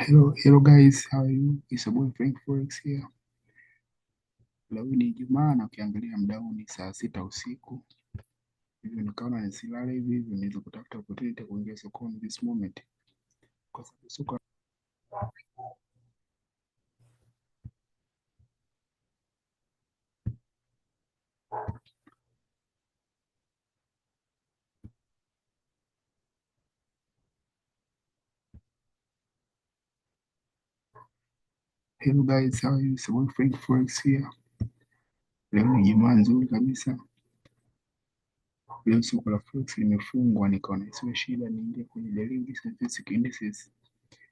Hello guys, how are you? It's your boy Frank Forex here. Leo ni Ijumaa na ukiangalia muda huu ni saa 6 usiku. Hivyo nikaona nisilale hivi niweze kutafuta opportunity kuingia sokoni this moment. Kwa sababu soko. Hello guys, how are you? It's your boy Frank Forex here. Leo ni Ijumaa nzuri kabisa. Leo soko la Forex limefungwa, nikaona isiwe shida niingie kwenye daily statistics indices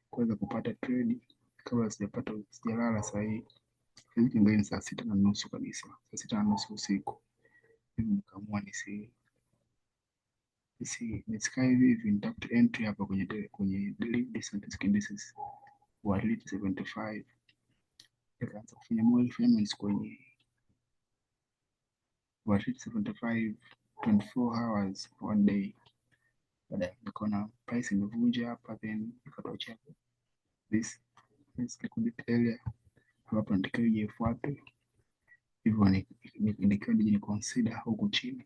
kuweza kupata trade kabla sijalala saa hii. Hivi ni saa 6:30 kabisa. Saa 6:30 usiku. Hivi nikaamua nisikae hivi nitafute entry hapa kwenye daily statistics indices wa elite 75, nikaanza kufanya more payments kwenye wa elite 75 24 hours one day. Baadaye nikaona price imevunja hapa, then nikatoa this liquidity area ambapo natakiwa ifuate hivyo, nikiwa ni consider huku chini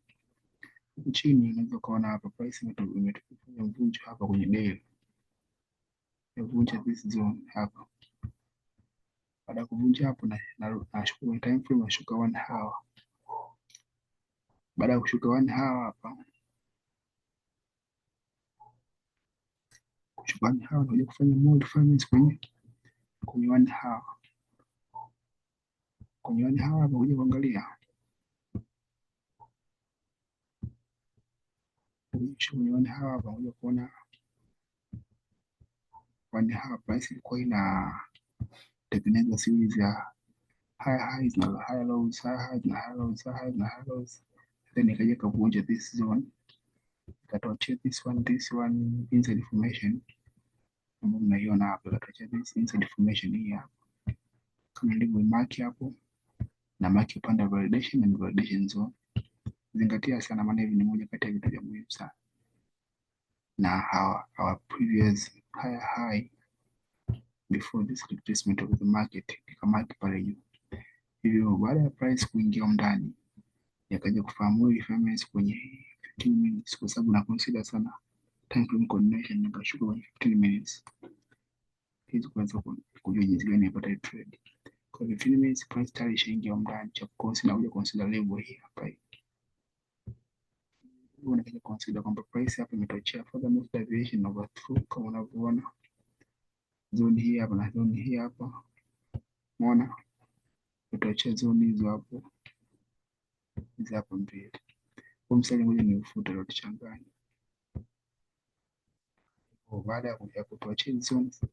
unaweza kuona hapa price imetufanya mvunjo hapa kwenye daily, imevunja this zone hapa. Baada ya kuvunja hapo nashuka kwenye time frame, nashuka 1 hour. Baada ya kushuka 1 hour hapa, kushuka 1 hour nakuja kufanya more refinements kwenye 1 hour. Kwenye 1 hour hapa kuja kuangalia kwenye 1 hour hapa kuja kuona 1 hour price ilikuwa ina tengeneza series ya high highs na high lows, high highs na high lows, high highs na high lows, then ikaja kuvunja this zone, ikatoa this one inside information ambayo mnaiona hapa, ikatoa this inside information hii hapa kama ndivyo mark hapo, na mark upande wa validation and validation zone. Zingatia sana, maana hivi ni moja kati ya vitu vya muhimu sana, na our previous high before this retracement of the market ikamaki pale juu. Hivyo baada ya price kuingia ndani, yakaja kufahamu refinements kwenye 15 minutes, kwa sababu na consider sana time frame coordination, nikashuka kwenye 15 minutes hizo kuanza kujua jinsi gani yapata trade. Kwa 15 minutes price tayari ishaingia ndani, cha consider kuja consider level hii hapa hii. Unaweza consider kwamba price hapa imetochea further most deviation overthrough, kama unavyoona zone hii hapa na zone hii hapa, umeona imetochea zone hizo hapo, hizo hapo mbili. Kwa mstari mmoja ni ufuta leo tuchanganya. Baada ya kutochea zones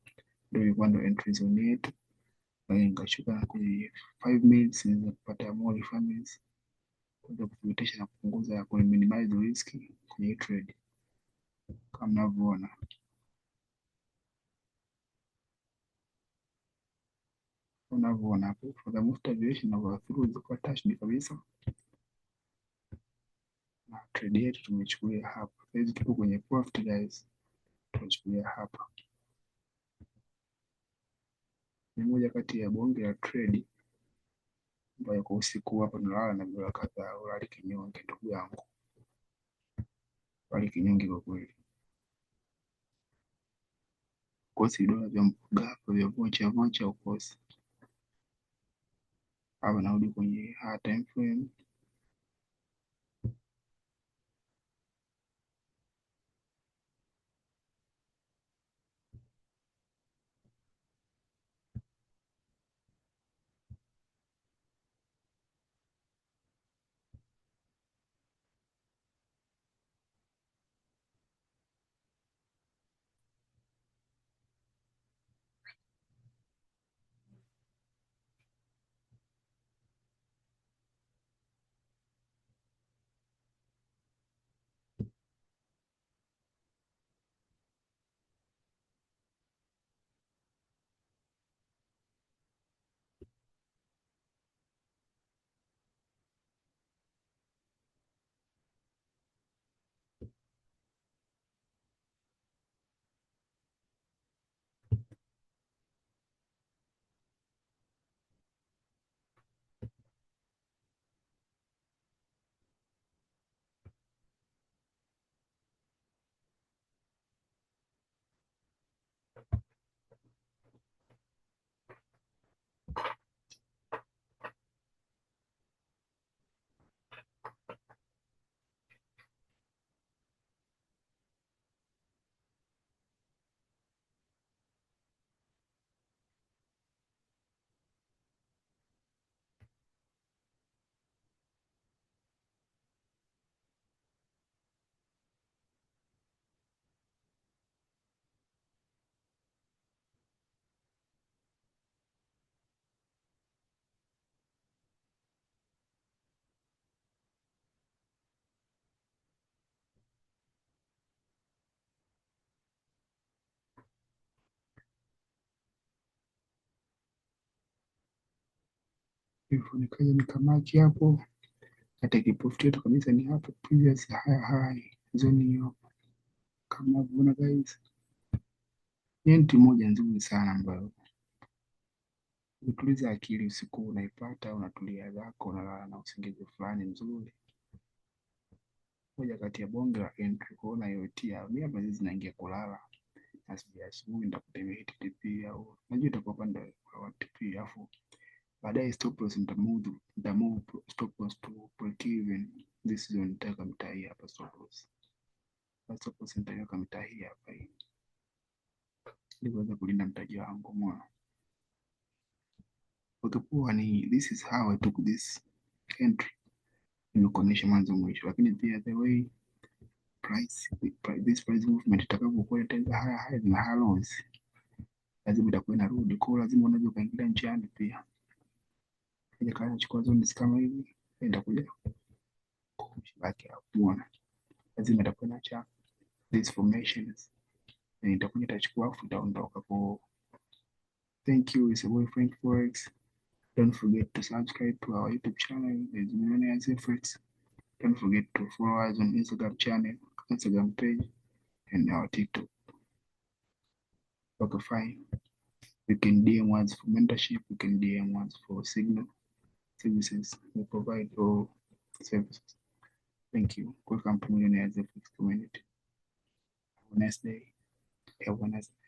ndio ilikuwa ndo entry zone yetu. Nikashuka kwenye 5 minutes niweza kupata more refinements kuweza kuthibitisha na kupunguza minimize risk kwenye trade kama mnavyoona. Unavyoona hapo for the most deviation of through ziko touched kabisa, na trade yetu tumechukulia hapa. Sasa tuko kwenye profit guys, tumechukulia hapa. Ni moja kati ya bonge la trade ambayo kwa usiku hapa nalala na dola kadhaa. Ulali kinyonge ndugu yangu, ulali kinyonge kwa kweli. Kosi dola vya mgapo vya vocha ukosi hapa. Narudi kwenye time frame. hivyo nikaja nikamaki hapo, hata kiprofit yetu kabisa ni hapo previous high zone hiyo, kama unavyoona guys. Ni entry moja nzuri sana ambayo utuliza akili usiku, unaipata unatulia zako, unalala na usingizi fulani mzuri. Moja kati ya bonge la entry kuona yote ya mimi hapa hizi naingia kulala, asubuhi nitakutemea hit TP au najua itakuwa pande wa TP, afu baadaye stop loss nitamove stop loss to break even. This zone nitaweka mtaa hii hapa stop loss. Stop loss nitaweka mtaa hii hapa hii ili kuweza kulinda mtaji wangu. Umeona? Ukipoa ni this is how I took this entry. Nimekuonyesha mwanzo mwisho, lakini pia the way this price movement itakapokuwa itaanza higher highs na higher lows, lazima itakuwa inarudi. Kwa hiyo lazima unaweza ukaingilia njiani pia. Ile kama unachukua zones kama hivi, itakuja baki hapo. Umeona? Lazima itakuwa inaacha these formations. Na itakuja itachukua afu itaondoka. Kwa thank you, it's a boy Frank Forex. Don't forget to subscribe to our YouTube channel. There's Millionaires Efforts. Don't forget to follow us on Instagram channel, Instagram page, and our TikTok. Okay, fine. You can DM us for mentorship. You can DM us for signal services. We provide all services. Thank you. Welcome to Millionaires Efforts community. Have a nice day. Have a nice day.